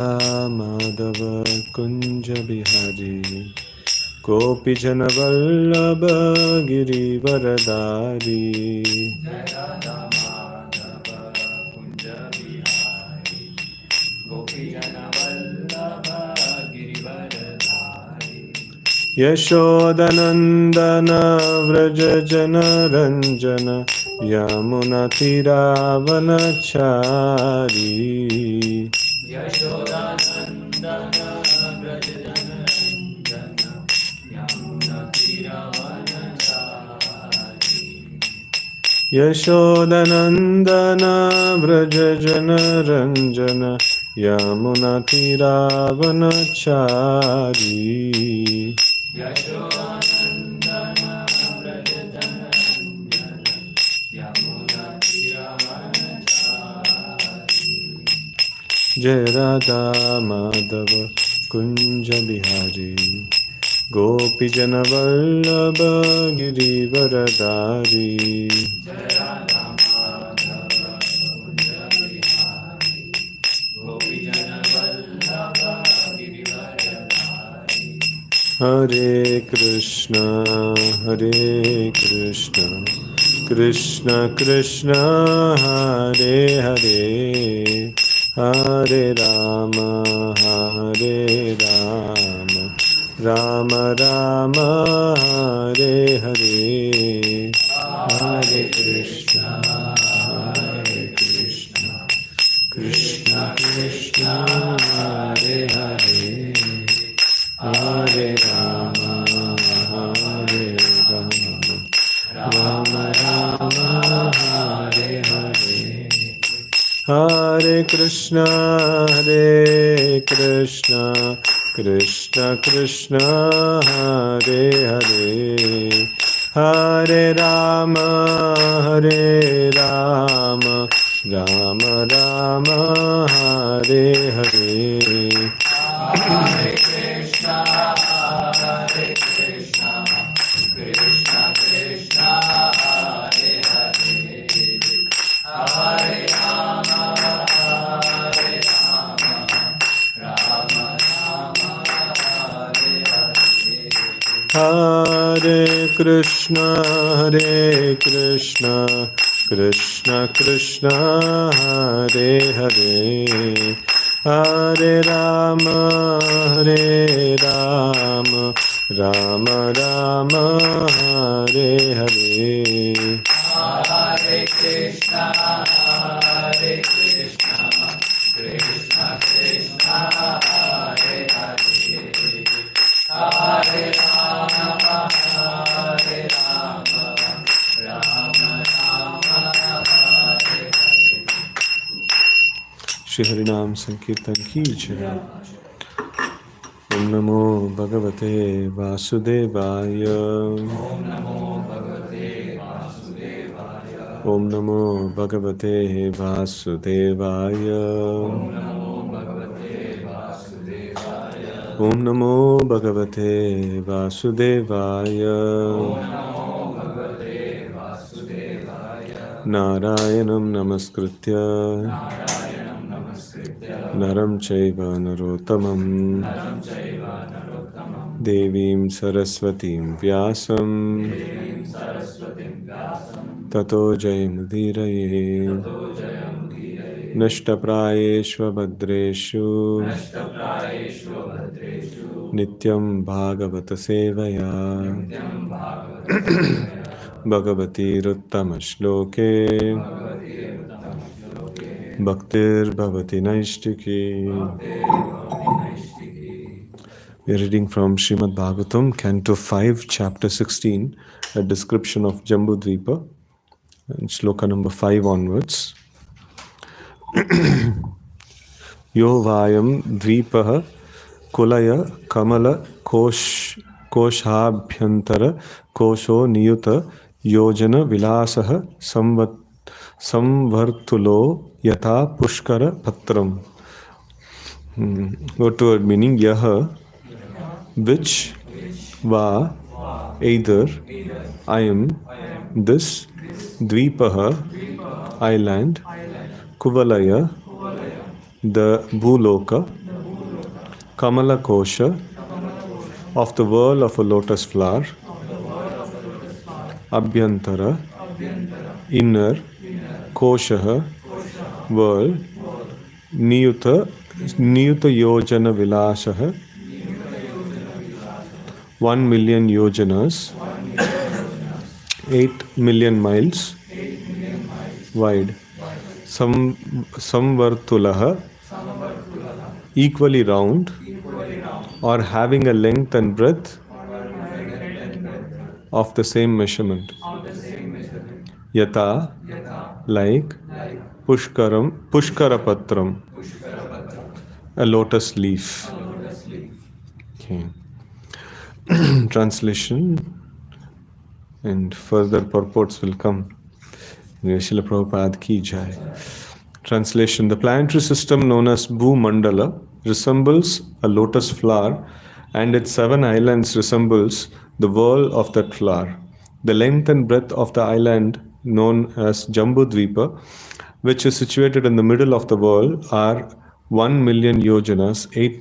Madhava Kunja Bihari Gopi Jana Vallabha Girivaradari Yashodanandana Vraja Jana Ranjana Yamuna Tiravanachari Yashodanandana Vraja Jana Ranjana Yamuna Tiravanachari Jai Radha Madhava Kunja Bihari Gopi Jana Vallabha Girivaradari Hare Krishna Krishna Krishna Hare Hare Hare Rama Rama Rama Hare Hare Hare Krishna Krishna Krishna Hare Hare Hare Rama Rama Rama Hare Hare Hare Krishna Krishna Krishna Hare Hare Hare Rama Rama Rama Hare Hare Hare Krishna Krishna Krishna Hare Hare Hare Rama Rama Rama Hare Hare Hare Krishna Krishna Krishna Hare Hare Hare Rama Rama Rama Hare Hare Shri Harinam Sankirtan Ki Jai Om Namo Bhagavate Vasudevaya Om Namo Bhagavate Vasudevaya Om Namo Bhagavate Vasudevaya Om Namo Bhagavate Vasudevaya Narayanam Namaskritya Naram Chaiva Narottamam Devim Saraswatim Vyasam Tato Jayamudiraye Nashtaprayeshva Bhadreshu Nityam Bhagavata Sevaya Bhagavati Ruttama Shloke Bhaktir Bhavati Naishtiki. We are reading from Srimad Bhagavatam, Canto 5, Chapter 16, a description of Jambudvipa, and Shloka number 5 onwards. Yo Vayam Dvipaha Kulaya Kamala Koshabhyantara Kosho Niyuta Yojana Vilasaha Samvartulo Yatha Pushkara Patram. Word to word meaning Yaha, which, Va, either, I am, this, Dvipaha, island, Kuvalaya, the Bhuloka, Kamala Kosha of the whirl of a lotus flower, Abhyantara, inner, Kosha, whirl, Niyuta Yojana Vilasha, 1 million yojanas, 8 million miles wide. Samvartulaha, equally round, or having a length and breadth of the same measurement. Yata, like Pushkarapatram, a lotus leaf. Okay. Translation and further purports will come. Srila Prabhupada ki jai. Translation: the planetary system known as Bhumandala resembles a lotus flower, and its 7 islands resembles the whirl of that flower. The length and breadth of the island known as Jambudvipa, which is situated in the middle of the whirl, are 1 million yojanas, 8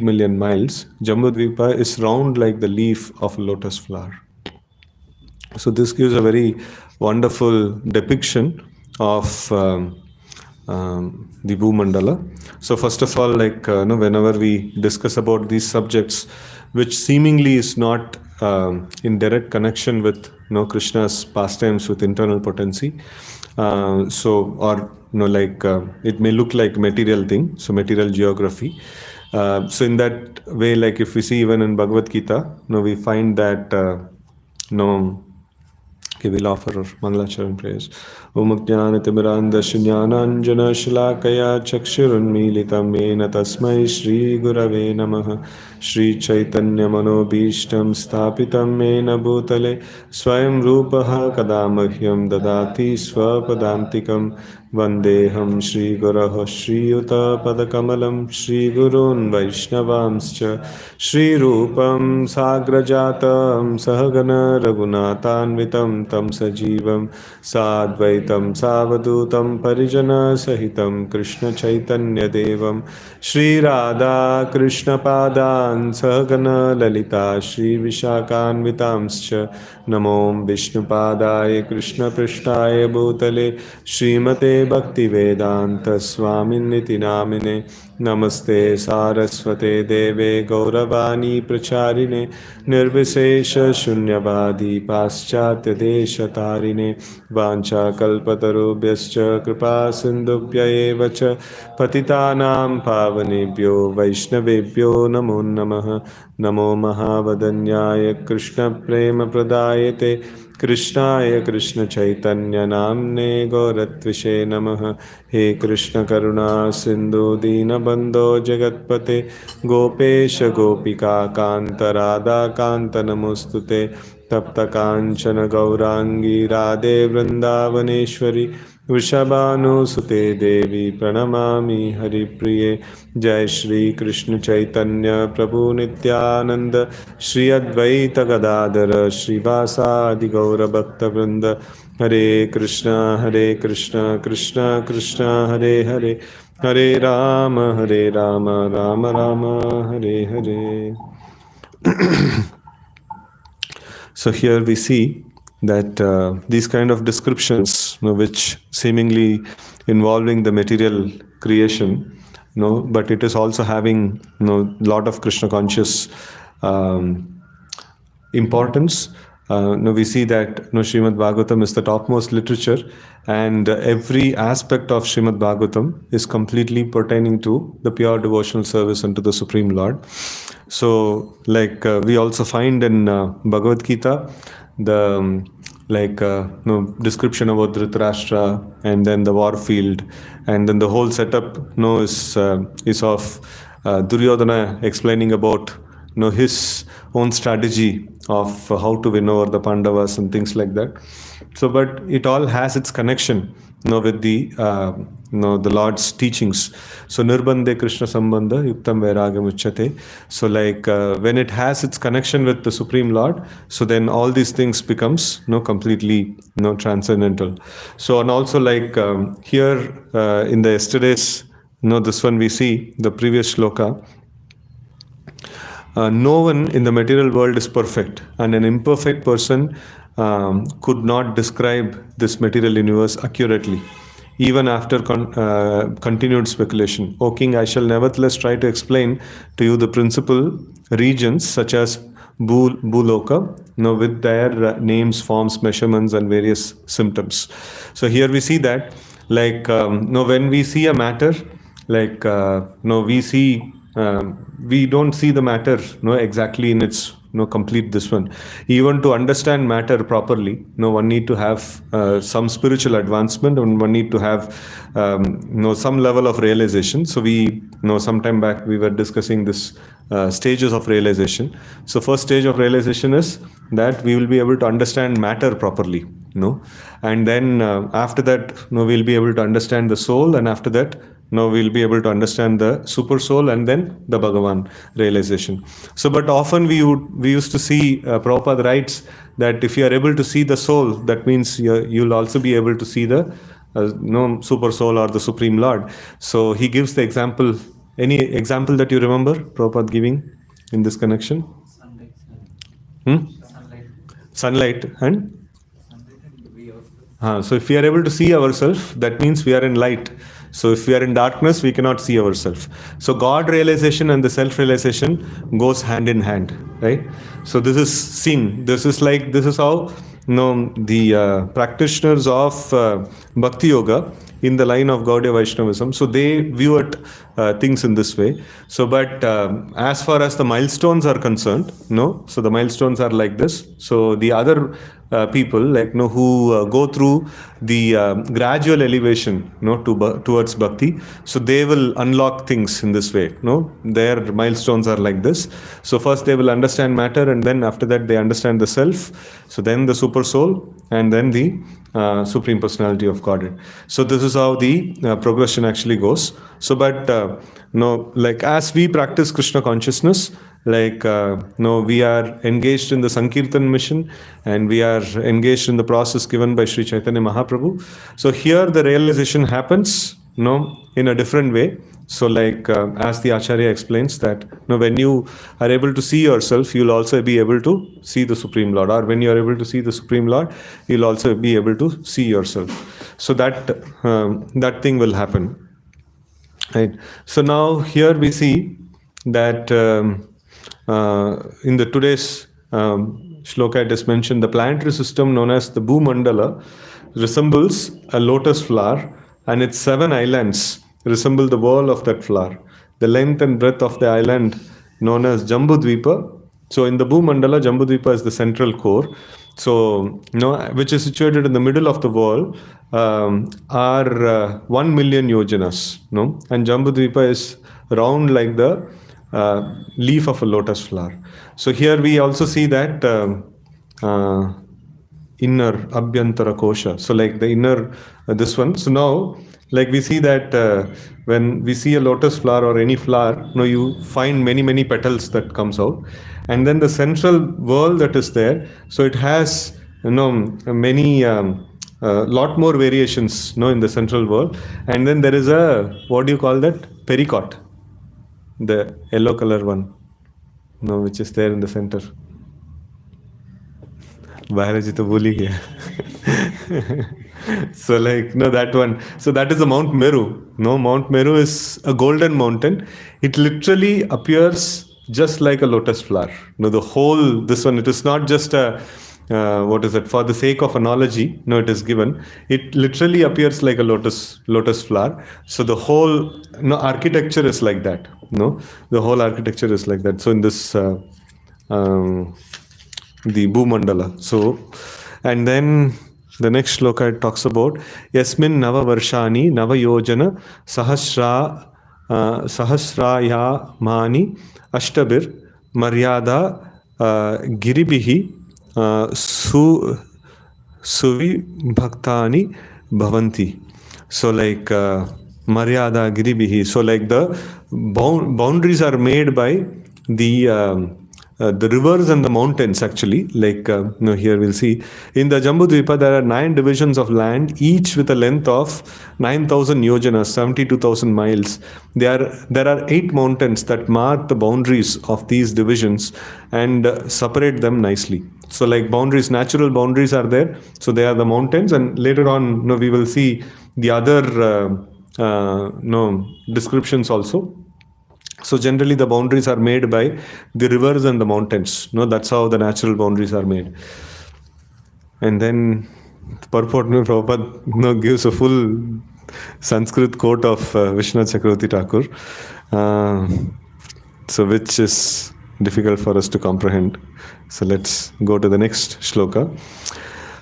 million miles. Jambudvipa is round like the leaf of a lotus flower. So this gives a very wonderful depiction of the Bhumandala. So first of all, like whenever we discuss about these subjects, which seemingly is not in direct connection with Krishna's pastimes with internal potency, it may look like material thing, so material geography. So in that way, like if we see even in Bhagavad Gita, we find that Okay, we'll offer Mangalacharan prayers. Om Jnanatimirandasya Jnananjana Shalakaya Chakshurunmilitam Mena Tasmai Shri Gurave Namaha. Shri Chaitanya Manobhishtam Sthapitam Mena Bhutale Swayam Rupaha Kadamahyam Dadati Swapadantikam Vandeham Shri Guraho Shri Yuta Padakamalam Shri Gurun Vaishnavamscha Shri Rupam Sagrajatam Sahagana Raghunathanvitam Tam Sajivam Sadvaitam Savadutam Parijana Sahitam Krishna Chaitanya Devam Shri Radha Krishna Padan Sahagana Lalita Shri Vishakhanvitamscha Namom Vishnupadaya Krishna Prishtaya Bhutale Srimate Bhakti Vedanta Swaminiti Namine Namaste Saraswate Deve Gauravani Pracharine Nirvisesha Shunyavadi Paschatya Desha Tarine Vancha Kalpatarubhyascha Kripa Sindhubhya Evacha Patitanam Pavanebhyo Vaishnavebhyo Namo Namaha Namo Mahavadanyaya Krishna Prema Pradayate Krishnaya Krishna Chaitanya Namne Gauratvishe Namaha. He Krishna Karuna Sindhu Dina Bandho Jagatpate Gopesha Gopika Kanta Radha Kanta Namostute Tapta Kanchana Gaurangi Radhe Vrindavaneshwari Vrishabhanu Sute Devi Pranamami Hari Priye. Jai Shri Krishna Chaitanya Prabhu Nityananda Shri Advaita Gadadara Shri Vasa Adi Gaura Bhakta Vrinda. Hare Krishna Krishna Krishna Hare Hare Hare Rama Rama Rama Hare Hare. So here we see that these kind of descriptions, which seemingly involving the material creation, but it is also having lot of Krishna conscious importance. We see that Srimad Bhagavatam is the topmost literature, and every aspect of Srimad Bhagavatam is completely pertaining to the pure devotional service unto the Supreme Lord. So, we also find in Bhagavad Gita the description about Dhritarashtra, and then the war field, and then the whole setup is of Duryodhana explaining about his own strategy of how to win over the Pandavas and things like that. So, but it all has its connection with the the Lord's teachings. So Nirbandhe Krishna Sambandha Yuktam Vairagam Uchyate. So when it has its connection with the Supreme Lord, so then all these things becomes completely transcendental. So, and also here in the yesterday's this one we see the previous shloka, No one in the material world is perfect, and an imperfect person could not describe this material universe accurately, even after continued speculation. O king, I shall nevertheless try to explain to you the principal regions such as Bhuloka, with their names, forms, measurements, and various symptoms. So here we see that, like, when we see a matter, like, we see. We don't see the matter exactly in its complete this one. Even to understand matter properly, one need to have some spiritual advancement, and one need to have some level of realization. So we some time back we were discussing this stages of realization. So first stage of realization is that we will be able to understand matter properly, and then after that we'll be able to understand the soul, and after that now we'll be able to understand the super soul, and then the Bhagavan realization. So, but often we used to see Prabhupada writes that if you are able to see the soul, that means you'll also be able to see the super soul or the Supreme Lord. So he gives the example. Any example that you remember Prabhupada giving in this connection? Sunlight and so if we are able to see ourselves, that means we are in light. So if we are in darkness, we cannot see ourselves. So God realization and the self-realization goes hand in hand, right? So this is seen. This is how the practitioners of Bhakti Yoga in the line of Gaudiya Vaishnavism, so they view it things in this way. So, but as far as the milestones are concerned, so the milestones are like this. So the other people who go through the gradual elevation towards bhakti, so they will unlock things in this way. Their milestones are like this. So first they will understand matter, and then after that they understand the self, so then the super soul, and then the Supreme Personality of Godhead. So this is how the progression actually goes. So but as we practice Krishna consciousness, we are engaged in the Sankirtan mission, and we are engaged in the process given by Sri Chaitanya Mahaprabhu. So here the realization happens in a different way. So as the Acharya explains that when you are able to see yourself, you'll also be able to see the Supreme Lord, or when you are able to see the Supreme Lord, you'll also be able to see yourself. So that thing will happen. Right. So now here we see that in the today's shloka it is mentioned, the planetary system known as the Bhumandala resembles a lotus flower, and its 7 islands resemble the wall of that flower. The length and breadth of the island known as Jambudvipa. So in the Bhumandala, Jambudvipa is the central core. So, which is situated in the middle of the wall, are 1 million yojanas. And Jambudvipa is round like the leaf of a lotus flower. So here we also see that inner abhyantara kosha. So like the inner this one. So now we see that when we see a lotus flower or any flower, you find many petals that comes out, and then the central whorl that is there. So it has many lot more variations in the central whorl, and then there is a, what do you call that, pericot, the yellow color one, which is there in the center. Biology to bhul hi gaya. So that one. So that is the Mount Meru. Mount Meru is a golden mountain. It literally appears just like a lotus flower. The whole, this one, it is not just a, what is it, for the sake of analogy, it is given. It literally appears like a lotus flower. So the whole architecture is like that. The whole architecture is like that. So in this, the Bhumandala. So, and then the next shloka it talks about Yasmin Nava Varshani Nava Yojana Sahasraya Mani Ashtabir Maryada Giribihi Suvi Bhaktani Bhavanti. So Maryada Giribihi. So the boundaries are made by the the rivers and the mountains actually, like here we'll see in the Jambudvipa there are 9 divisions of land, each with a length of 9,000 yojanas, 72,000 miles. There are 8 mountains that mark the boundaries of these divisions and separate them nicely. So like boundaries, natural boundaries are there, so they are the mountains, and later on we will see the other descriptions also. So generally the boundaries are made by the rivers and the mountains. That's how the natural boundaries are made. And then purport Prabhupada gives a full Sanskrit quote of Vishwanath Chakravarti Thakur, so which is difficult for us to comprehend. So let's go to the next shloka.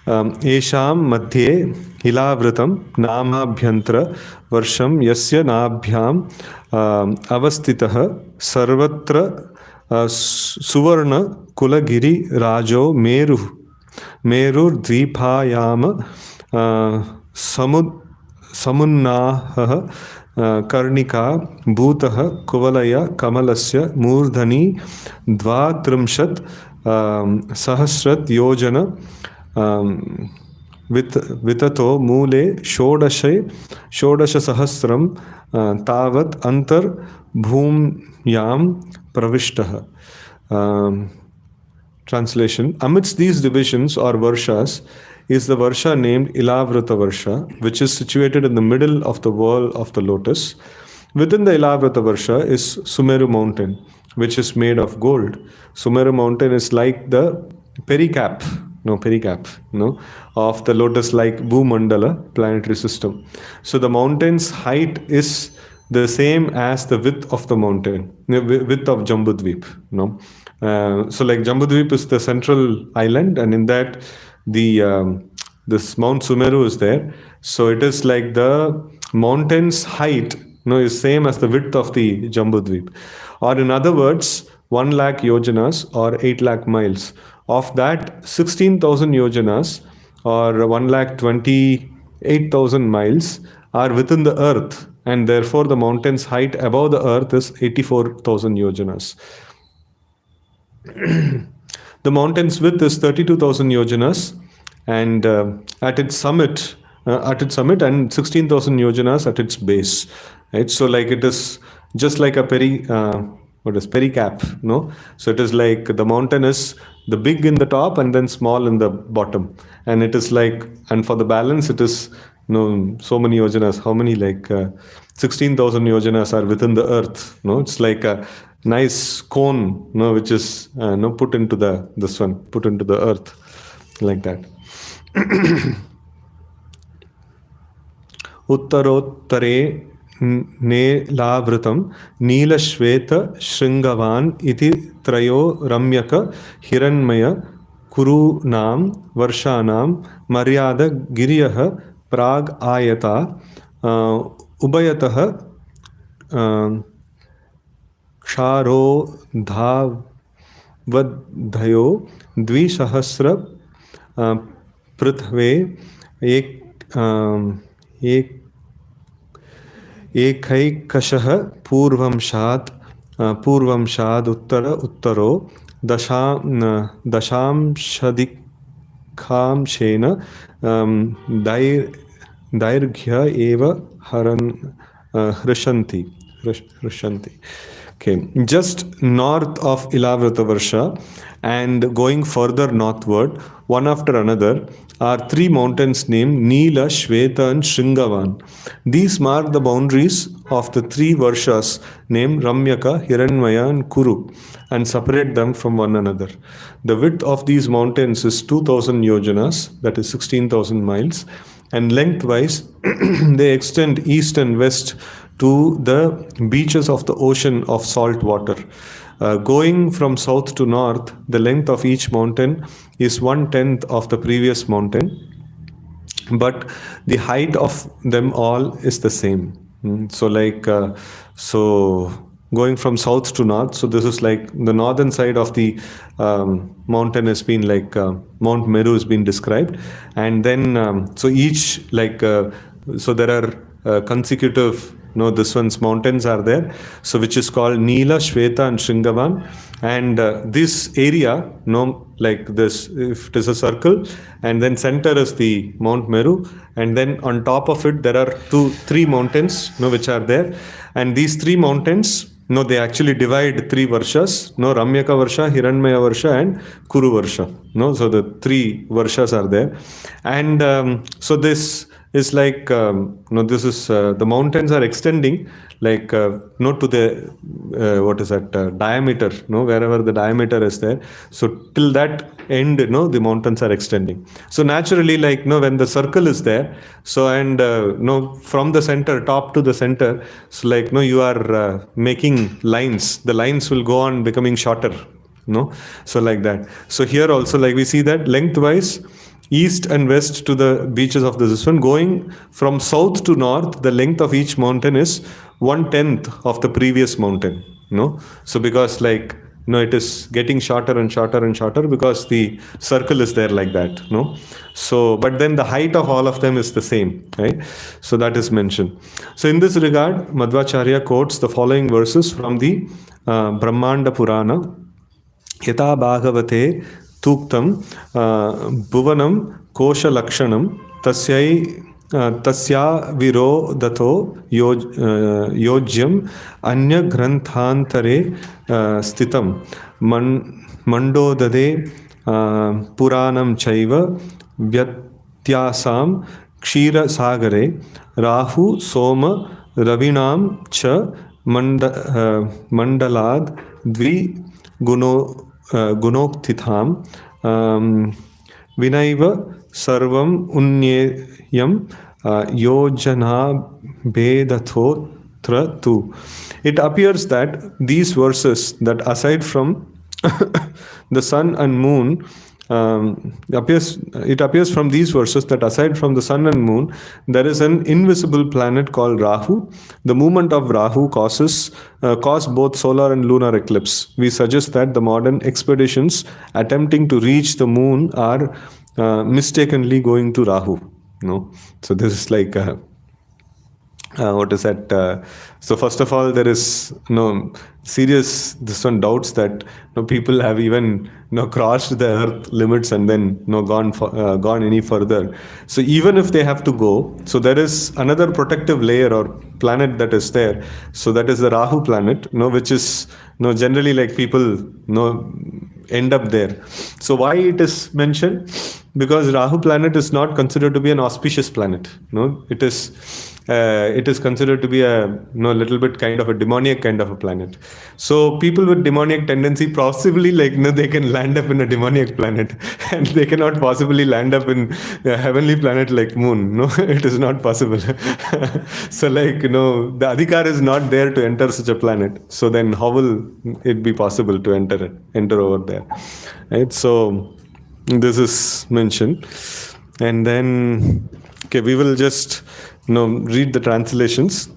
Esham madhye hilavritam namabhyantra varsham yasya nabhyam avastitah sarvatra suvarna kulagiri rajo merur dvipayama samunnah karnika bhutah kuvalaya kamalasya murdhani dvatrimshat sahasrat yojana vitato mule shodasha sahasram tavat antar bhumyam pravishtah. Translation: amidst these divisions or varshas is the varsha named Ilavrata Varsha, which is situated in the middle of the wall of the lotus. Within the Ilavrata Varsha is Sumeru mountain, which is made of gold. Sumeru mountain is like the pericap of the lotus-like Bhumandala planetary system. So the mountain's height is the same as the width of the mountain, width of Jambudvip. So like Jambudvip is the central island, and in that this Mount Sumeru is there. So it is like the mountain's height is same as the width of the Jambudvip. Or in other words, 1 lakh yojanas or 8 lakh miles. Of that, 16,000 yojanas or 1,28,000 miles are within the earth, and therefore the mountain's height above the earth is 84,000 yojanas. The mountain's width is 32,000 yojanas, and at its summit, and 16,000 yojanas at its base. Right? So like it is just like a pericap, So it is like the mountain is the big in the top and then small in the bottom, and it is like, and for the balance it is so many yojanas. How many? Like 16,000 yojanas are within the earth. It's like a nice cone, which is put into the earth, like that. Uttarottare nelavritam neelashveta shringavan iti trayo ramyaka hiranmaya kurunam varshanam maryada giriyah prag ayata ubayatah क्षारो धावधयो द्विसहस्र पृथ्वे एकैकशः पूर्वंशाद उत्तरो दशांशदिखांशेन दैर्घ्य एव हृष्यन्ति. Okay, just north of Ilavrata Varsha and going further northward, one after another, are 3 mountains named Neela, Shveta and Shringavan. These mark the boundaries of the 3 Varshas named Ramyaka, Hiranmaya and Kuru and separate them from one another. The width of these mountains is 2,000 yojanas, that is 16,000 miles, and lengthwise they extend east and west to the beaches of the ocean of salt water. Going from south to north, the length of each mountain is 1/10 of the previous mountain, but the height of them all is the same. So like, going from south to north, so this is like the northern side of the mountain has been like Mount Meru has been described, and then so each like so there are consecutive No, this one's mountains are there. So which is called Neela, Shweta and Shringavan. And this area, no, like this, if it is a circle, and then center is the Mount Meru, and then on top of it there are three mountains, no, which are there. And these three mountains, no, they actually divide three Varshas, no, Ramyaka Varsha, Hiranmaya Varsha and Kuru Varsha. No, so the three Varshas are there. And so this is like, no, this is, the mountains are extending like, no, to the, what is that, diameter, no, wherever the diameter is there. So till that end, no, the mountains are extending. So naturally, like, no, when the circle is there, so and, no, from the center, top to the center, so like, no, you are making lines. The lines will go on becoming shorter, no, so like that. So here also, like we see that lengthwise, east and west to the beaches of this one, going from south to north, the length of each mountain is 1/10 of the previous mountain. No, so because like, no, it is getting shorter and shorter and shorter because the circle is there like that. No, so but then the height of all of them is the same, right? So that is mentioned. So in this regard, Madhvacharya quotes the following verses from the Brahmanda Purana. Yata Bhagavate Tuktam Bhuvanam Kosha Lakshanam Tasya Virodato Yojyam Anya Granthantare Stitam Mandodade Puranam Chaiva Vyatyasam Kshira Sagare Rahu Soma Ravinam Cha Mandalad Dvi Gunoktitham Vinaiva Sarvam Unyayam Yojana Bedathotra tu. It appears that these verses, that aside from the sun and moon, it appears from these verses that aside from the sun and moon, there is an invisible planet called Rahu. The movement of Rahu causes both solar and lunar eclipse. We suggest that the modern expeditions attempting to reach the moon are mistakenly going to Rahu. No, so this is like what is that? So first of all, there is serious doubts that people have even crossed the earth limits and then gone any further. So even if they have to go, so there is another protective layer or planet that is there. So that is the Rahu planet, which is generally like people end up there. So why it is mentioned? Because Rahu planet is not considered to be an auspicious planet. It is considered to be a little bit kind of a demoniac kind of a planet. So people with demoniac tendency possibly they can land up in a demoniac planet, and they cannot possibly land up in a heavenly planet like moon. It is not possible. So the adhikar is not there to enter such a planet. So then how will it be possible to enter over there? Right? So this is mentioned, and then we will just read the translations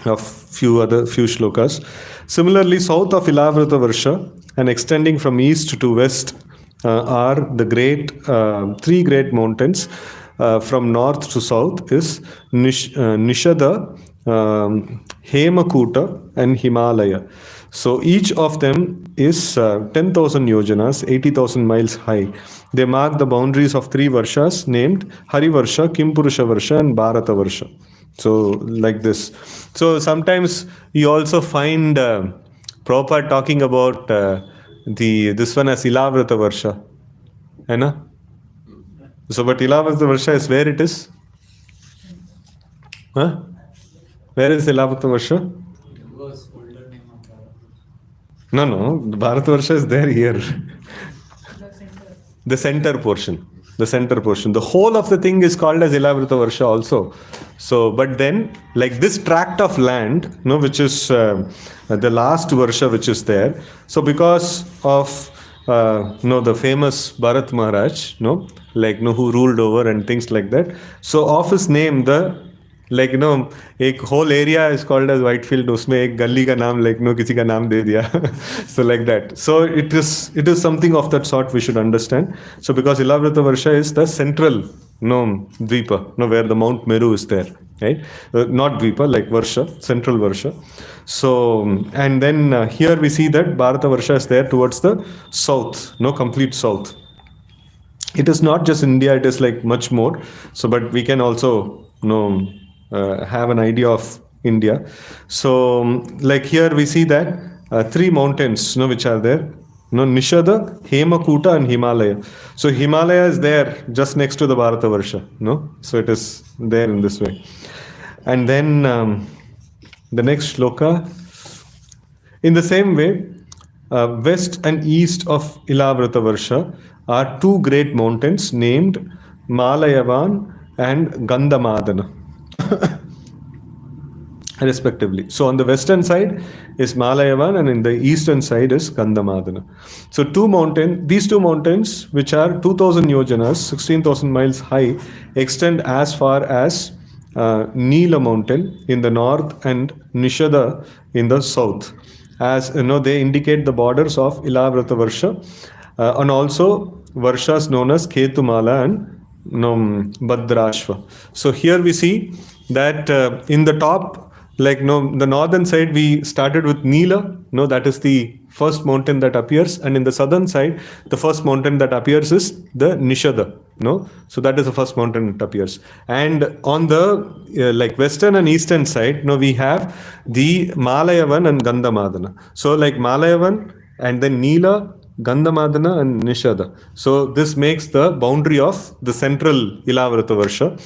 of few shlokas. Similarly, south of Ilavrata Varsha and extending from east to west are the three great mountains. From north to south is Nishada, Hemakuta and Himalaya. So each of them is 10,000 yojanas, 80,000 miles high. They mark the boundaries of three Varshas named Harivarsha, Kimpurusha Varsha and Bharata Varsha. So like this. So sometimes you also find Prabhupada talking about this one as Ilavrata Varsha. Right? So but Ilavrata Varsha is where it is? Huh? Where is Ilavrata Varsha? No, Bharata Varsha is there here. The center portion. The whole of the thing is called as Ilavrata Varsha also. So, but then, like this tract of land, which is the last Varsha which is there. So, because of the famous Bharat Maharaj, who ruled over and things like that. So, of his name, एक whole area is called as Whitefield. उसमें एक गली का नाम किसी का नाम दे दिया. So like that. So it is something of that sort we should understand. So because Ilavrata Varsha is the central no Dvipa, no, where the Mount Meru is there, right? Not Dvipa, like Varsha, central Varsha. So, and then here we see that Bharata Varsha is there towards the south, no, complete south. It is not just India, it is like much more. So, but we can also, have an idea of India. So, like here we see that three mountains, which are there. Nishada, Hemakuta, and Himalaya. So Himalaya is there just next to the Bharata Varsha, no? So it is there in this way. And then the next shloka. In the same way, west and east of Ilavrata Varsha are two great mountains named Malayavan and Gandhamadana, respectively. So on the western side is Malayavan and in the eastern side is Gandhamadana. So these two mountains, which are 2000 yojanas, 16,000 miles high, extend as far as Neela mountain in the north and Nishada in the south. As you know, they indicate the borders of Ilavrata Varsha, and also Varshas known as Ketumala and Bhadrashva. So here we see that in the top, like the northern side, we started with Neela. That is the first mountain that appears, and in the southern side, the first mountain that appears is the Nishada. So that is the first mountain that appears. And on the like western and eastern side, we have the Malayavan and Gandhamadana. So like Malayavan and then Neela, Gandhamadana and Nishada. So this makes the boundary of the central Ilavrata Varsha.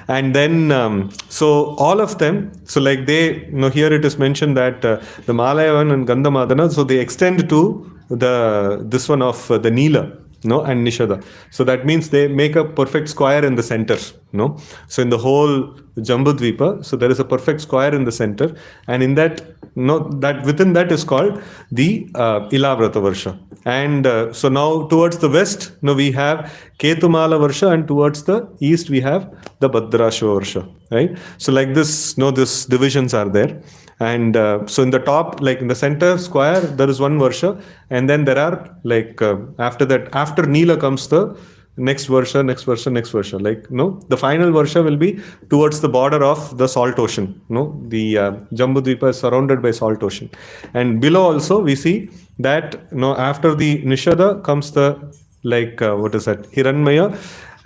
And then, so all of them, so like they, here it is mentioned that the Malayavan and Gandhamadana, so they extend to this one of the Neela. And Nishada. So that means they make a perfect square in the center. So in the whole Jambudvipa, so there is a perfect square in the center, and in that, that within that is called the Ilavrata Varsha. And so now towards the west, we have Ketumala Varsha, and towards the east we have the Bhadrashva Varsha. Right? So like this, this divisions are there. And so in the top, like in the center square, there is one Varsha, and then there are like after that, after Neela comes the next Varsha, next Varsha, next Varsha. Like the final Varsha will be towards the border of the salt ocean. The Jambudvipa is surrounded by salt ocean, and below also we see that after the Nishada comes the what is that, Hiranmaya,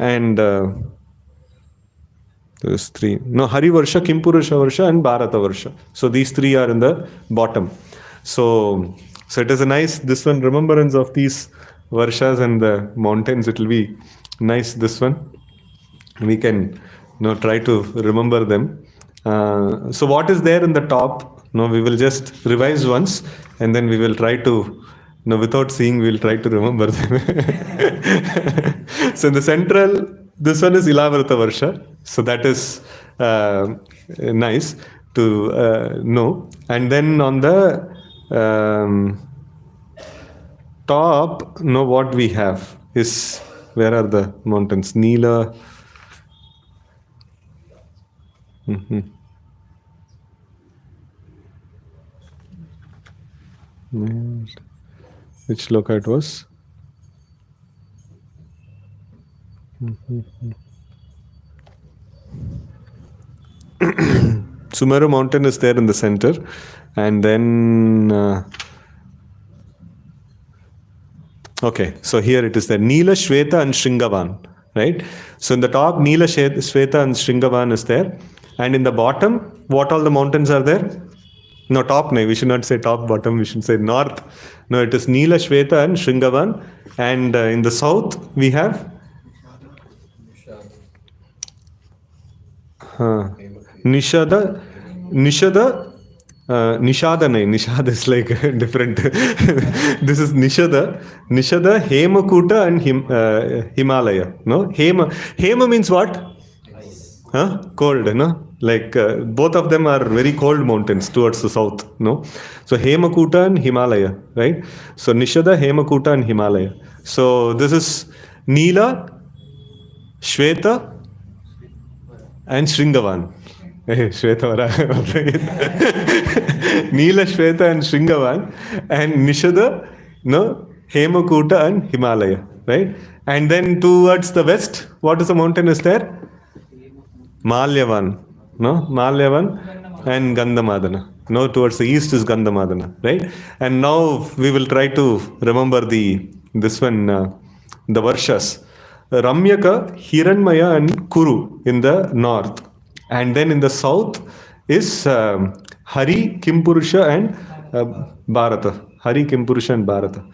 and there's three. Hari Varsha, Kimpurusha Varsha, and Bharata Varsha. So these three are in the bottom. So it is a nice, this one, remembrance of these Varshas and the mountains. It will be nice, this one. We can try to remember them. So what is there in the top? We will just revise once, and then we will try to, without seeing, we will try to remember them. So in the central, this one is Ilavrata Varsha. So that is nice to know. And then on the top, what we have is, where are the mountains? Neela. Mm-hmm. Which loka it was? Mm-hmm. Sumeru mountain is there in the center, and then okay, so here it is there, Neela, Shweta and Shringavan, right? So in the top, Neela, Shweta and Shringavan is there, and in the bottom, what all the mountains are there? No, top, no, we should not say top, bottom, we should say north. No, it is Neela, Shweta and Shringavan, and in the south we have Nishada, Nishada is like different. This is Nishada, Hemakuta and Himalaya. Hema means what? Cold, like both of them are very cold mountains towards the south. So Hemakuta and Himalaya, right? So Nishada, Hemakuta and Himalaya. So this is Neela, Shweta and Shringavan. Shweta Neela, Shweta and Shringavan, and Nishada, Hemakuta and Himalaya. right? And then towards the west, what is the mountain is there? Malyavan, no? Malyavan and Gandhamadana. No, towards the east is Gandhamadana, right? And now we will try to remember this one, the Varshas. Ramyaka, Hiranmaya and Kuru in the north. And then in the south is Hari, Kimpurusha and Bharata. Hari, Kimpurusha and Bharata.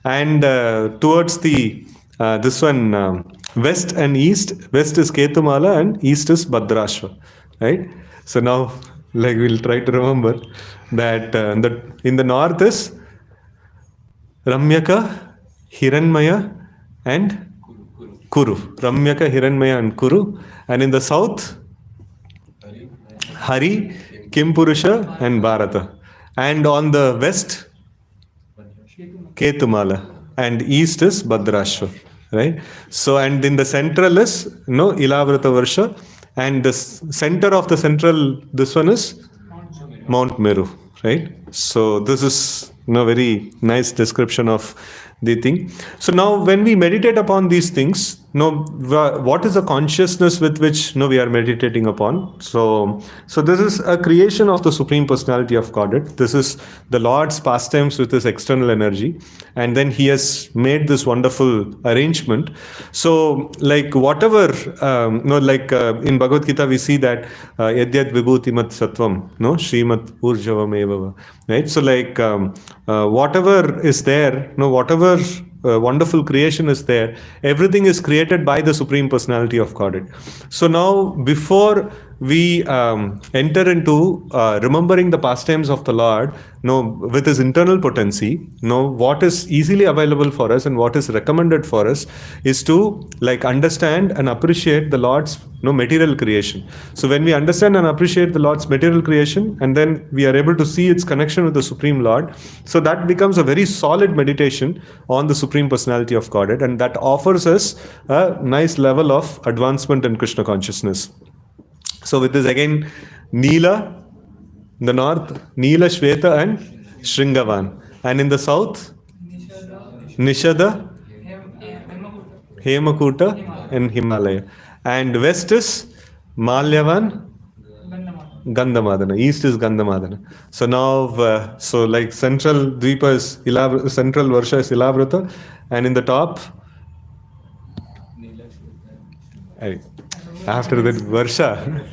And towards the this one west and east, west is Ketumala and east is Bhadrashva, right? So now, like, we'll try to remember that in the north is Ramyaka, Hiranmaya and Kuru. Ramyaka, Hiranmaya and Kuru. And in the south, Hari, Kimpurusha and Bharata. And on the west, Ketumala. And east is Bhadrashva. Right? So, and in the central is Ilavrata Varsha. And the center of the central, this one is Mount Meru. Right? So, this is very nice description of the thing. So now when we meditate upon these things, what is the consciousness with which we are meditating upon? So this is a creation of the Supreme Personality of Godhead. This is the Lord's pastimes with his external energy, and then he has made this wonderful arrangement. So like whatever, in Bhagavad Gita we see that Yadyad Vibhutimat Sattvam, Srimat Urjavam Evava, right? So like whatever is there, whatever wonderful creation is there, everything is created by the Supreme Personality of Godhead. So now before we enter into remembering the pastimes of the Lord, with his internal potency, what is easily available for us and what is recommended for us is to understand and appreciate the Lord's material creation. So when we understand and appreciate the Lord's material creation, and then we are able to see its connection with the Supreme Lord, so that becomes a very solid meditation on the Supreme Personality of Godhead, and that offers us a nice level of advancement in Krishna consciousness. So with this again, Neela in the north, Neela, Shweta and Shringavan. And in the south, Nishada, Hemakuta and Himalaya. And west is Malyavan, Gandhamadana. East is Gandhamadana. So now, central Dvipa is central Varsha is Ilavrata, and in the top, after that Varsha,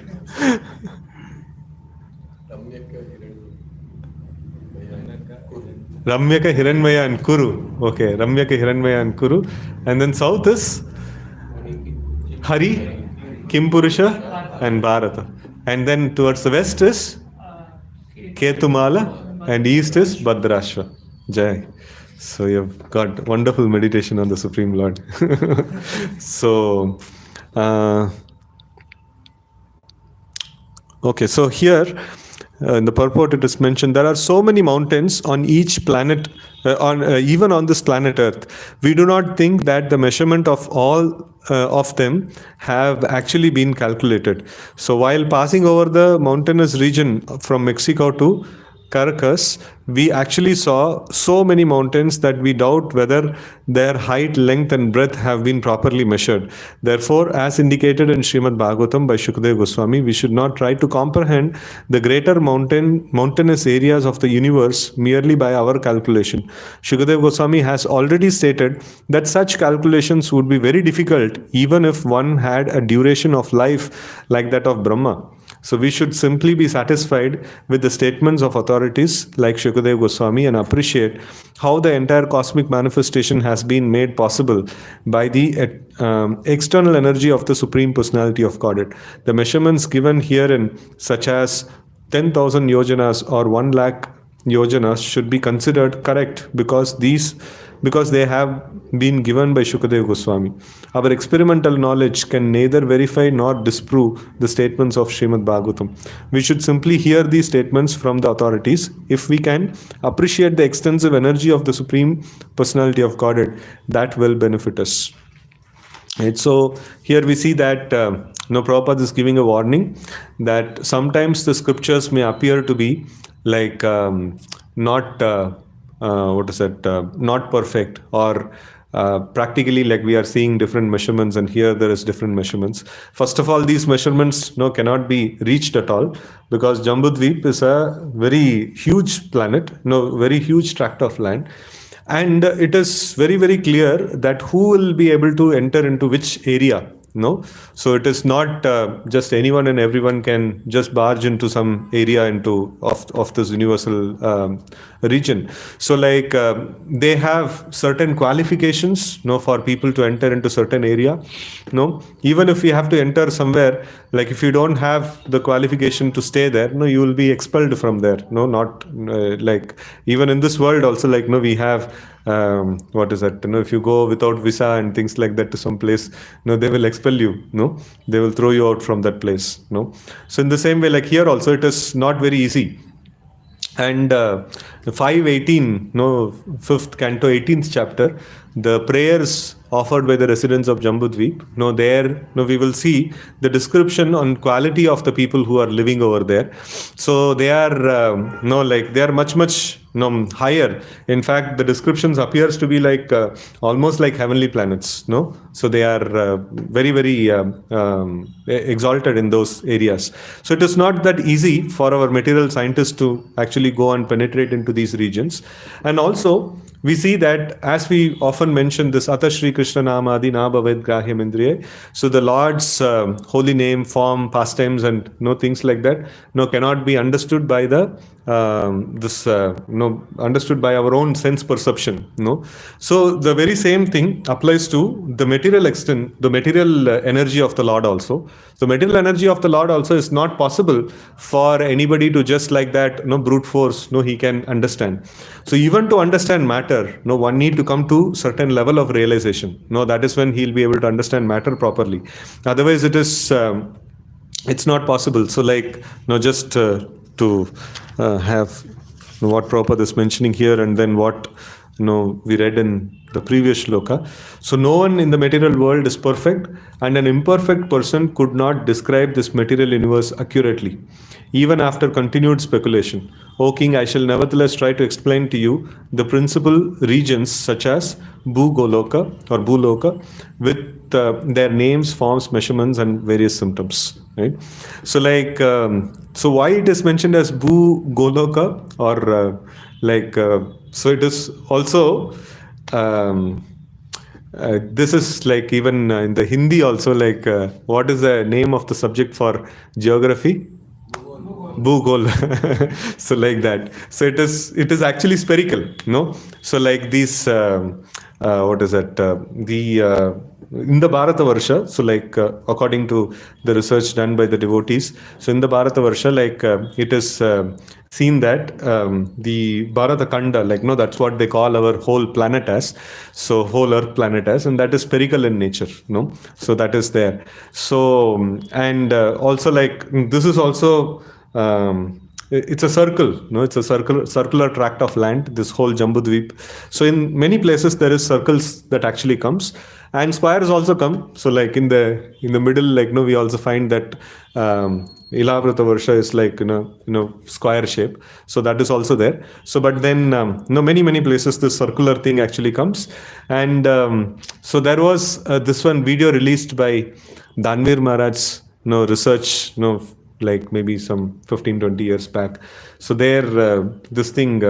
Ramyaka, Hiranmaya and Kuru. Okay, Ramyaka, Hiranmaya and Kuru. And then south is Hari, Kimpurusha and Bharata. And then towards the west is Ketumala and east is Bhadrashva. Jai. So you've got wonderful meditation on the Supreme Lord. So, okay, so here in the purport it is mentioned there are so many mountains on each planet, even on this planet Earth. We do not think that the measurement of all of them have actually been calculated. So while passing over the mountainous region from Mexico to Caracas, we actually saw so many mountains that we doubt whether their height, length and breadth have been properly measured. Therefore, as indicated in Srimad Bhagavatam by Shukadeva Goswami, we should not try to comprehend the greater mountainous areas of the universe merely by our calculation. Shukadeva Goswami has already stated that such calculations would be very difficult even if one had a duration of life like that of Brahma. So we should simply be satisfied with the statements of authorities like Shukadeva Goswami and appreciate how the entire cosmic manifestation has been made possible by the external energy of the Supreme Personality of Godhead. The measurements given herein, such as 10,000 yojanas or 1 lakh yojanas, should be considered correct because they have been given by Shukadeva Goswami. Our experimental knowledge can neither verify nor disprove the statements of Srimad Bhagavatam. We should simply hear these statements from the authorities. If we can appreciate the extensive energy of the Supreme Personality of Godhead, that will benefit us. Right, so here we see that Prabhupada is giving a warning that sometimes the scriptures may appear to be not not perfect, or practically, like we are seeing different measurements, and here there is different measurements. First of all, these measurements cannot be reached at all, because Jambudvip is a very huge planet, very huge tract of land. And it is very, very clear that who will be able to enter into which area. So it is not just anyone and everyone can just barge into some area of this universal region. So like they have certain qualifications for people to enter into certain area. Even if you have to enter somewhere, like if you don't have the qualification to stay there, you will be expelled from there. Not like even in this world also, like we have what is that, if you go without visa and things like that to some place, they will expel you. They will throw you out from that place. So in the same way, like here also, it is not very easy. And 518, 5th canto, 18th chapter, the prayers offered by the residents of Jambudvip, there we will see the description on quality of the people who are living over there. So they are they are much higher. In fact, the descriptions appears to be like almost like heavenly planets. So they are very, very exalted in those areas. So it is not that easy for our material scientists to actually go and penetrate into these regions. And also we see that, as we often mention this Ata Shri Krishna Namadi Na Bhavet Grahyam Indriye, so the Lord's holy name, form, pastimes, and things like that cannot be understood by the understood by our own sense perception. So the very same thing applies to the material extent, the material energy of the Lord also. The material energy of the Lord also is not possible for anybody to just like that brute force he can understand. So even to understand matter, one need to come to certain level of realization. That is when he'll be able to understand matter properly. Otherwise it is it's not possible. So like just to have what Prabhupada is mentioning here, and then what we read in the previous shloka. So no one in the material world is perfect, and an imperfect person could not describe this material universe accurately, even after continued speculation. O King, I shall nevertheless try to explain to you the principal regions such as Bhugoloka or Bhuloka, with their names, forms, measurements, and various symptoms. Right? So like so why it is mentioned as Bhugoloka, or so it is also this is like even in the Hindi also, like what is the name of the subject for geography? Bhugol. So like that. So it is actually spherical. So like these what is that? In the Bharatavarsha, so like according to the research done by the devotees, so in the Bharatavarsha, like it is seen that the Bharata Khanda, like that's what they call our whole planet as, so whole Earth planet as, and that is spherical in nature. So that is there. So and also like this is also it's a circle, it's a circular tract of land, this whole Jambudvip. So in many places there is circles that actually comes, and squares also come. So like in the middle, like we also find that Ilavrata Varsha is like square shape. So that is also there. So but then many places this circular thing actually comes. And so there was this one video released by Danvir Maharaj's research like maybe some 15-20 years back. So there this thing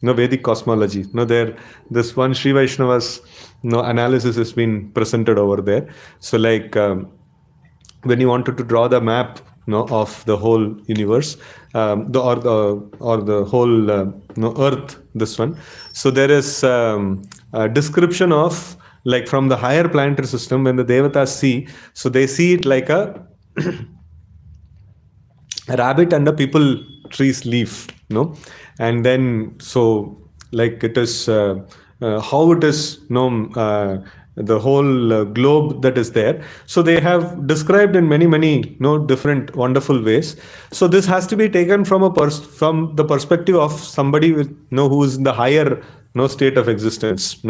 Vedic cosmology, there this one Sri Vaishnava's analysis has been presented over there. So like when you wanted to draw the map of the whole universe, the whole Earth, this one. So there is a description of, like from the higher planetary system, when the Devatas see, so they see it like a rabbit under people tree's leaf, and then so like it is how it is the whole globe that is there. So they have described in many different wonderful ways. So this has to be taken from from the perspective of somebody with who is in the higher state of existence,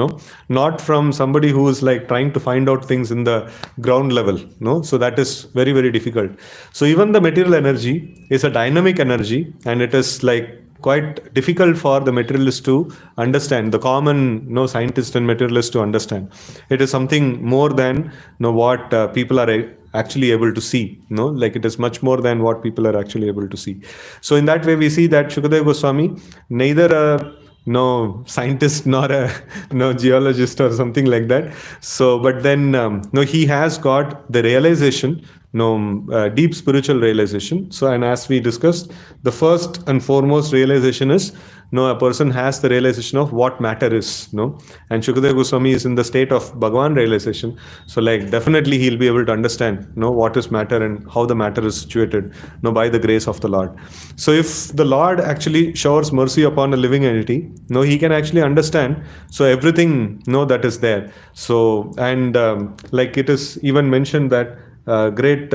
not from somebody who is like trying to find out things in the ground level. So that is very, very difficult. So even the material energy is a dynamic energy, and it is like quite difficult for the materialist to understand, the common scientist and materialist to understand. It is something more than what people are actually able to see. Like it is much more than what people are actually able to see. So in that way, we see that Shukadeva Goswami, neither a scientist nor a geologist or something like that. So, but then he has got the realization, deep spiritual realization. So, and as we discussed, the first and foremost realization is a person has the realization of what matter is. And Shukadeva Goswami is in the state of Bhagavan realization. So, like definitely he'll be able to understand what is matter and how the matter is situated by the grace of the Lord. So, if the Lord actually showers mercy upon a living entity, he can actually understand so everything that is there. So, and like it is even mentioned that great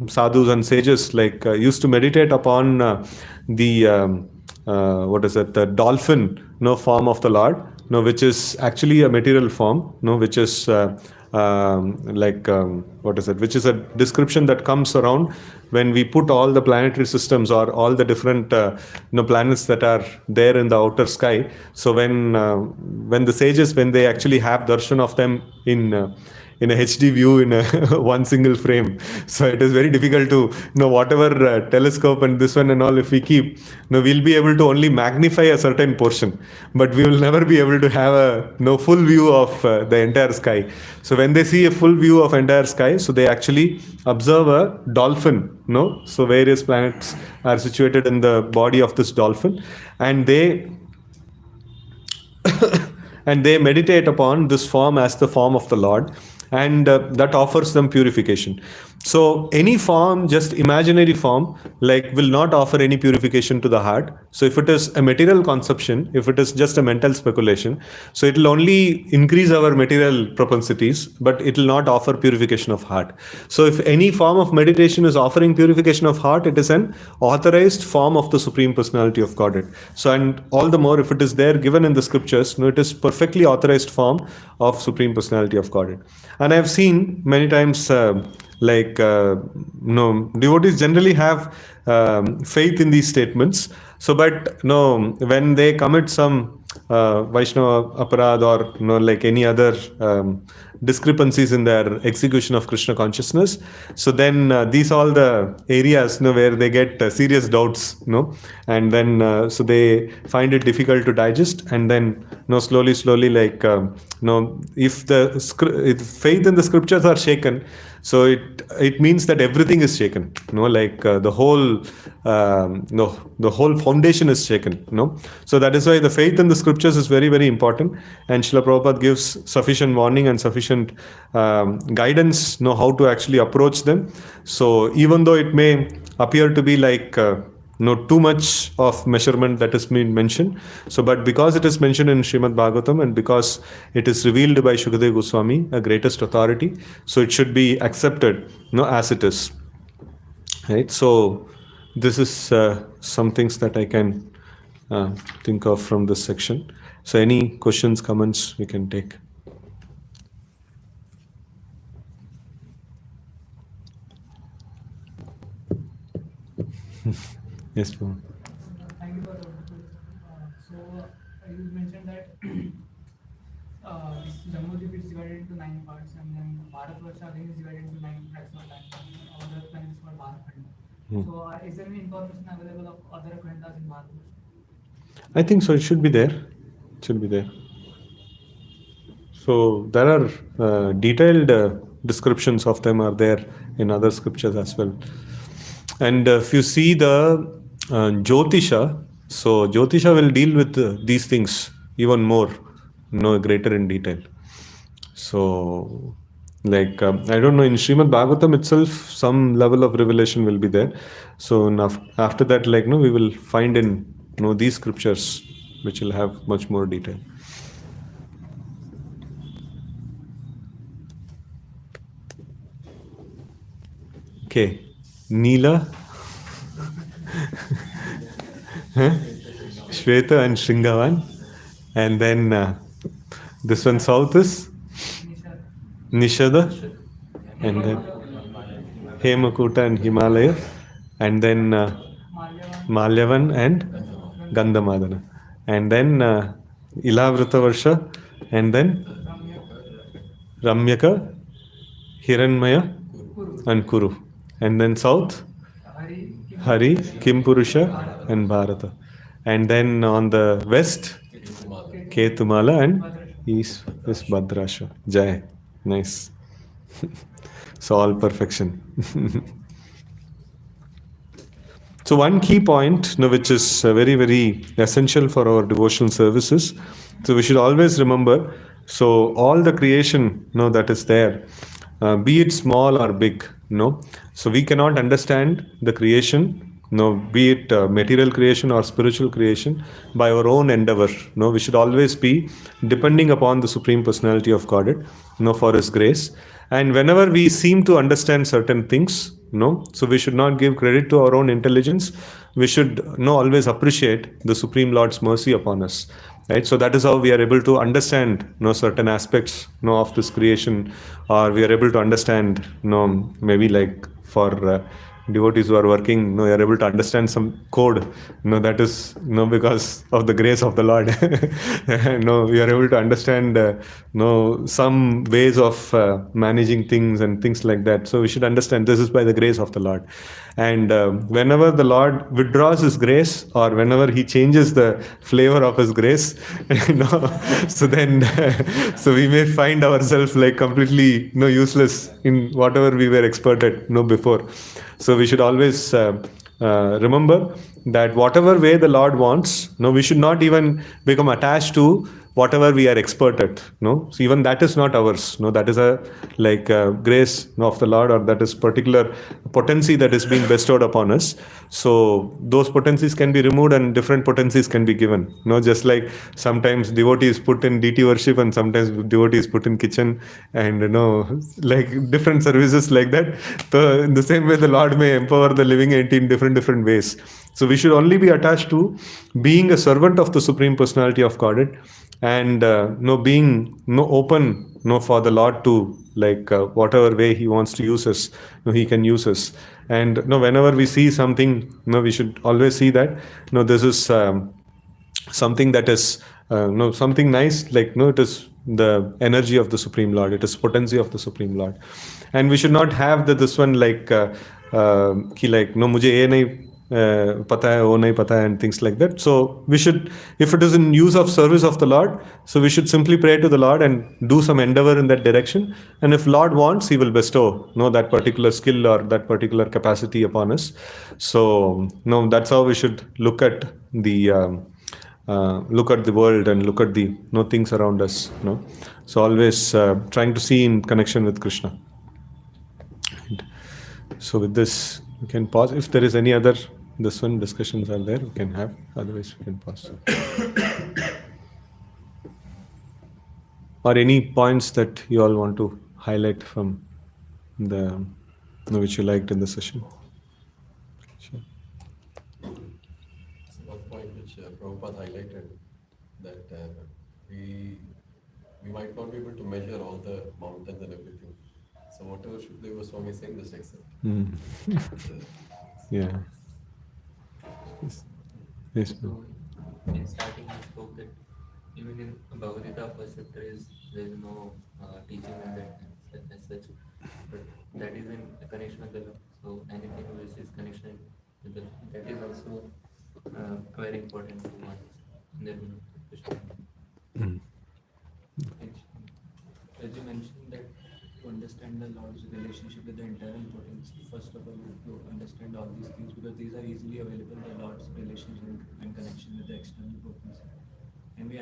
sadhus and sages like used to meditate upon the what is it, the dolphin form of the Lord, which is actually a material form, which is what is it, which is a description that comes around when we put all the planetary systems or all the different planets that are there in the outer sky. So when the sages, when they actually have darshan of them in a HD view in a one single frame, so it is very difficult to whatever telescope and this one and all, if we keep, we'll be able to only magnify a certain portion, but we will never be able to have a full view of the entire sky. So when they see a full view of entire sky, so they actually observe a dolphin, so various planets are situated in the body of this dolphin, and they and they meditate upon this form as the form of the Lord, and that offers them purification. So any form, just imaginary form, like will not offer any purification to the heart. So if it is a material conception, if it is just a mental speculation, so it will only increase our material propensities, but it will not offer purification of heart. So if any form of meditation is offering purification of heart, it is an authorized form of the Supreme Personality of Godhead. So, and all the more if it is there given in the scriptures, it is perfectly authorized form of Supreme Personality of Godhead. And I have seen many times devotees generally have faith in these statements. So, but when they commit some Vaishnava aparad or like any other discrepancies in their execution of Krishna consciousness, so then these are all the areas where they get serious doubts, and then so they find it difficult to digest, and then slowly like if faith in the scriptures are shaken, so it means that everything is shaken, like the whole foundation is shaken, So that is why the faith in the scriptures is very, very important, and Srila Prabhupada gives sufficient warning and sufficient guidance, how to actually approach them. So even though it may appear to be like too much of measurement that has been mentioned, so but because it is mentioned in Srimad Bhagavatam and because it is revealed by Shukadeva Goswami, a greatest authority, so it should be accepted as it is, right? So this is some things that I can think of from this section. So any questions, comments we can take. Yes, Pawan. Thank you for the so you mentioned that this Jambudvip is divided into 9 parts, and then Bharatvarsha again is divided into 9 tracts of land. Other planet is called Bharakhanda. So is there any information available of other Khandas in Bharatvarsha? I think so. It should be there. It should be there. So there are detailed descriptions of them are there in other scriptures as well. And if you see the Jyotisha, so Jyotisha will deal with these things even more, greater in detail. So, like, I don't know, in Srimad Bhagavatam itself, some level of revelation will be there. So, after that, like, we will find in, these scriptures, which will have much more detail. Okay, Neela, Shweta and Shringavan, and then this one south is Nishada, and then Hemakuta and Himalaya, and then Malyavan and Gandhamadana. And then Ilavrita Varsha, and then Ramyaka, Hiranmaya, and Kuru. And then south, Hari, Kimpurusha, and Bharata. And then on the west, Ketumala, and east is Bhadrasha. Jai. Nice. So all perfection. So one key point, which is very, very essential for our devotional services. So we should always remember. So all the creation, that is there, be it small or big, So we cannot understand the creation, be it material creation or spiritual creation, by our own endeavor. We should always be depending upon the Supreme Personality of Godhead, for His grace. And whenever we seem to understand certain things, so we should not give credit to our own intelligence. We should always appreciate the Supreme Lord's mercy upon us. Right? So that is how we are able to understand certain aspects of this creation, or we are able to understand maybe like for devotees who are working, you are able to understand some code, that is because of the grace of the Lord. We are able to understand some ways of managing things and things like that. So we should understand this is by the grace of the Lord. And whenever the Lord withdraws His grace, or whenever He changes the flavor of His grace, so then so we may find ourselves like completely useless in whatever we were expert at before. So we should always remember that whatever way the Lord wants, we should not even become attached to whatever we are expert at. So even that is not ours. That is a grace of the Lord, or that is particular potency that is being bestowed upon us. So those potencies can be removed and different potencies can be given. Just like sometimes devotees put in DT worship and sometimes devotees put in kitchen, and like different services like that. So in the same way, the Lord may empower the living entity in different ways. So we should only be attached to being a servant of the Supreme Personality of Godhead, and being open for the Lord to whatever way He wants to use us, He can use us. And whenever we see something, we should always see that this is something that is something nice, it is the energy of the Supreme Lord, it is potency of the Supreme Lord. And we should not have this one mujhe ye nahi pata hai, wo nahi pata hai, and things like that. So we should, if it is in use of service of the Lord, so we should simply pray to the Lord and do some endeavor in that direction. And if Lord wants, He will bestow that particular skill or that particular capacity upon us. So that's how we should look at the world and look at the things around us. So always trying to see in connection with Krishna. And so with this, we can pause. If there is any other discussions are there, we can have. Otherwise, we can pause. Or any points that you all want to highlight from the which you liked in the session. Sure. So one point which Prabhupada highlighted, that we might not be able to measure all the mountains and everything. So whatever Shukadeva Swami is saying, just accept. Yeah. Yes. So in starting, he spoke that even in Bhagavad Gita, first chapter there is no teaching in that as such, but that is in connection with the Lord. So anything which is connection with the Lord, that is also very important to one in the Krishna. As you mentioned that to understand the Lord's relationship with the internal potency, first of all, you have to understand all these things because these are easily available, the Lord's relationship and connection with the external potency. And when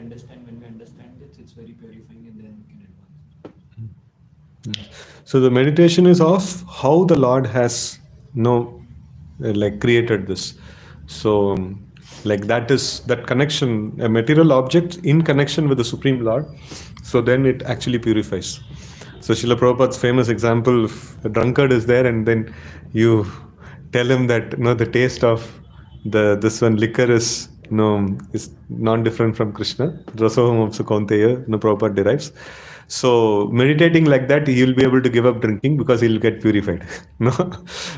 we understand it, it's very purifying, and then we can advance. So the meditation is of how the Lord has created this. So that is that connection, a material object in connection with the Supreme Lord. So then it actually purifies. So Srila Prabhupada's famous example, a drunkard is there, and then you tell him that the taste of this one liquor is no, is not different from Krishna. Rasaham Apsu Kaunteya, no, Prabhupada derives. So meditating like that, he will be able to give up drinking because he will get purified. No,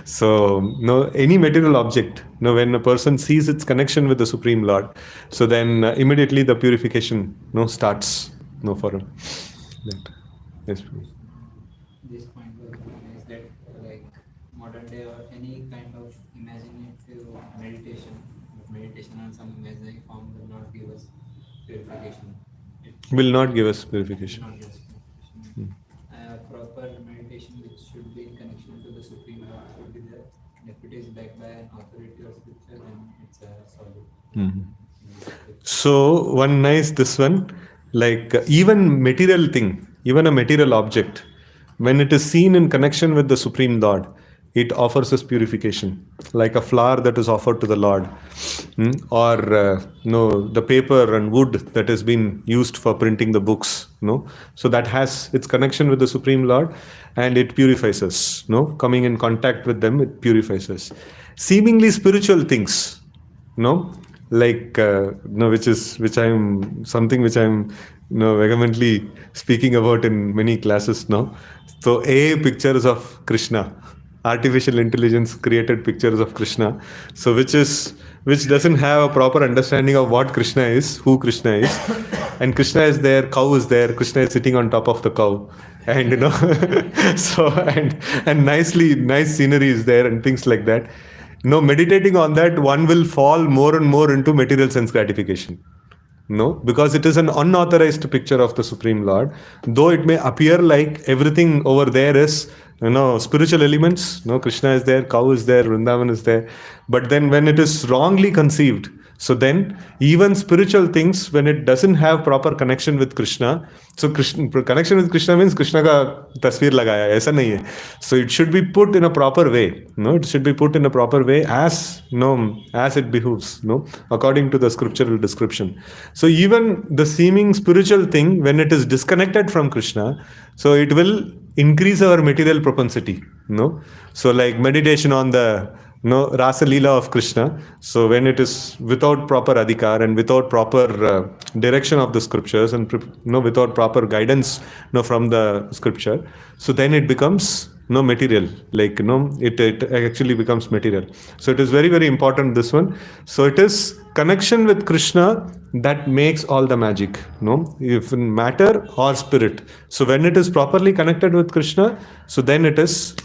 so no, any material object. No, when a person sees its connection with the Supreme Lord, so then immediately the purification no starts. No, for him. That. Yes, please. This point was nice that like modern day or any kind of imaginative meditation on some imaginary form will not give us purification. It Will should not be give us will purification. not give us purification. Proper meditation which should be in connection to the Supreme Lord should be there. And if it is backed by an authority or scripture, then it's a solid. Mhm. So one nice this one, like even material thing, even a material object, when it is seen in connection with the Supreme Lord, it offers us purification, like a flower that is offered to the Lord, or no, the paper and wood that has been used for printing the books, no. So that has its connection with the Supreme Lord, and it purifies us. No, coming in contact with them, it purifies us. Seemingly spiritual things, no, like no, which I'm something which I'm vehemently speaking about in many classes now. So AI pictures of Krishna, artificial intelligence created pictures of Krishna, so which doesn't have a proper understanding of what Krishna is, who Krishna is. And Krishna is there, cow is there, Krishna is sitting on top of the cow, and so and nice scenery is there and things like that. No, meditating on that, one will fall more and more into material sense gratification. No, because it is an unauthorized picture of the Supreme Lord. Though it may appear like everything over there is, spiritual elements. No, Krishna is there, cow is there, Vrindavan is there. But then when it is wrongly conceived, so then even spiritual things, when it doesn't have proper connection with Krishna, so Krishna, connection with Krishna means Krishna का तस्वीर लगाया, ऐसा नहीं है. So it should be put in a proper way. No, it should be put in a proper way as it behooves. No, according to the scriptural description. So even the seeming spiritual thing, when it is disconnected from Krishna, so it will increase our material propensity. No, so like meditation on the Rasa Leela of Krishna. So when it is without proper adhikar and without proper direction of the scriptures and without proper guidance from the scripture, so then it becomes material. Like it actually becomes material. So it is very very important, this one. So it is connection with Krishna that makes all the magic. If in matter or spirit. So when it is properly connected with Krishna, so then it is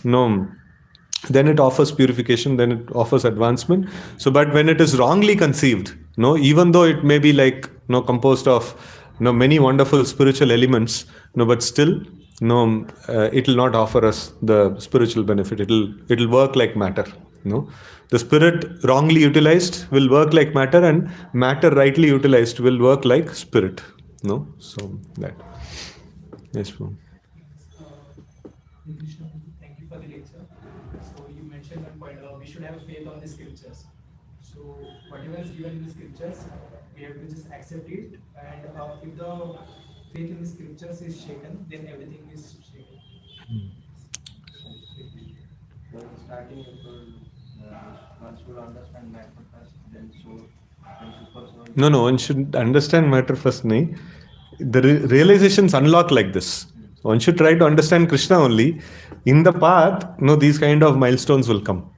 then it offers purification, then it offers advancement. So but when it is wrongly conceived, even though it may be like composed of many wonderful spiritual elements, but still it will not offer us the spiritual benefit. It'll work like matter. The spirit wrongly utilized will work like matter, and matter rightly utilized will work like spirit. So that. Yes, ma'am. Krishna, thank you for the lecture. So you mentioned one point, we should have faith on the scriptures. So whatever is given in the scriptures, we have to just accept it. And if the faith in the scriptures is shaken, then everything is shaken. Starting you told one should understand matter first, then soul, then super soul. No, one should understand matter first. Nahi. The realizations unlock like this. One should try to understand Krishna only. In the path, these kind of milestones will come.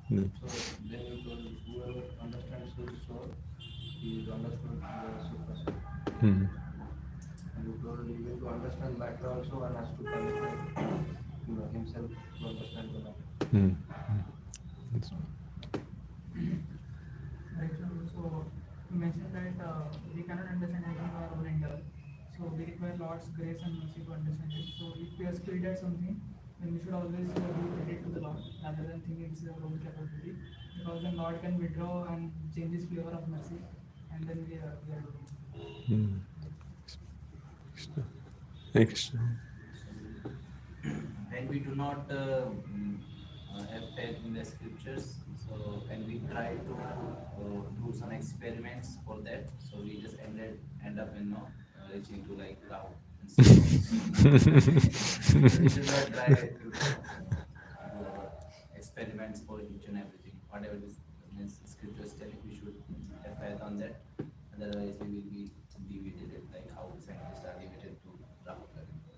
So then you told whoever understands his soul, he is understood the super soul. And you told even to understand matter also one has to connect himself to understand the matter. Right. So you mentioned that we cannot understand anything in our own intellect. So we require Lord's grace and mercy to understand it. So if we are skilled at something, then we should always give credit to the Lord rather than thinking it's our own capability. Because then Lord can withdraw and change His flavor of mercy, and then we are doing. Hare Krishna. When we do not have faith in the scriptures, so and we try to do some experiments for that, so we just end up reaching to like cloud. So we should not try to experiments for each and everything. Whatever this scriptures telling, we should have faith on that. Otherwise, we will be deviated, like how scientists are deviated to Rahul.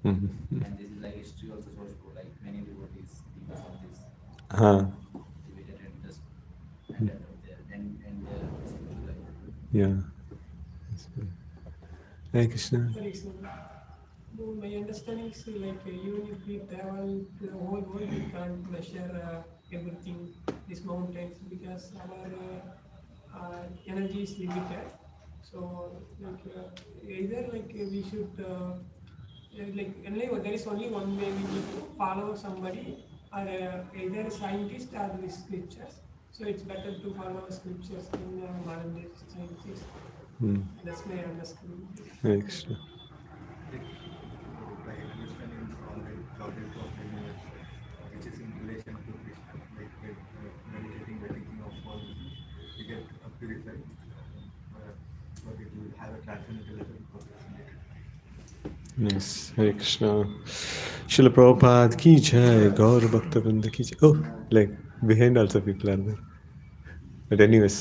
Mhm. And this is like history also shows too, like many devotees because of this Huh. deviated and just ended up there and their spiritual life. Yeah. Hare Krishna. Hare Krishna. No, my understanding is like even if we travel to the whole world, we can't measure everything, these mountains, because our energy is limited. So like either like we should like only there is only one way we need to follow somebody or either scientist or the scriptures. So it's better to follow scriptures in modern day sciences. Hmm. That's my understanding. Hare Krishna. By understanding all the topic of lineage, which is in relation to Krishna, like meditating, the thinking of all these things, we get purified, but it will have a transcendental level progress in it. Nice. Hare Krishna. Srila Prabhupada ki jai. Gaur Bhakta Vrinda ki jai. Oh, like behind also people are there. But anyways,